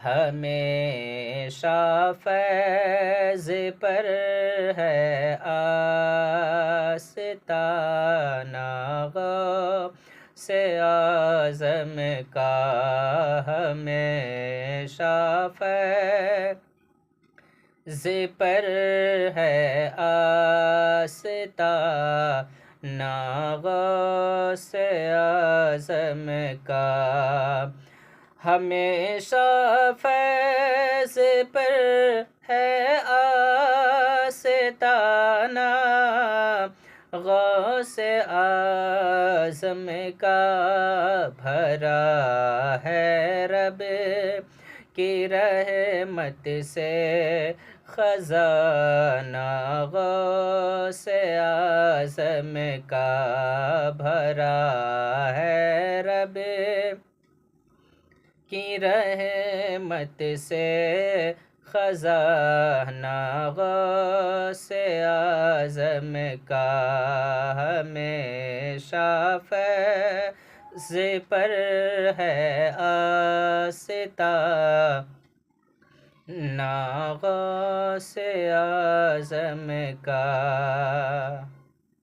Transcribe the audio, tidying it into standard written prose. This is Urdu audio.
ہمیشہ فیض پر ہے آستانہ غوث اعظم کا، ہمیشہ فیض پر ہے آستانہ غوث اعظم کا، ہمیشہ فیض پر ہے آستانہ غوث اعظم کا، بھرا ہے رب کی رحمت سے خزانہ غوث اعظم کا، بھرا ہے رب کی رحمت سے خزانہ غوث اعظم کا، ہمیشہ فیض پر ہے آستانہ غوث اعظم کا۔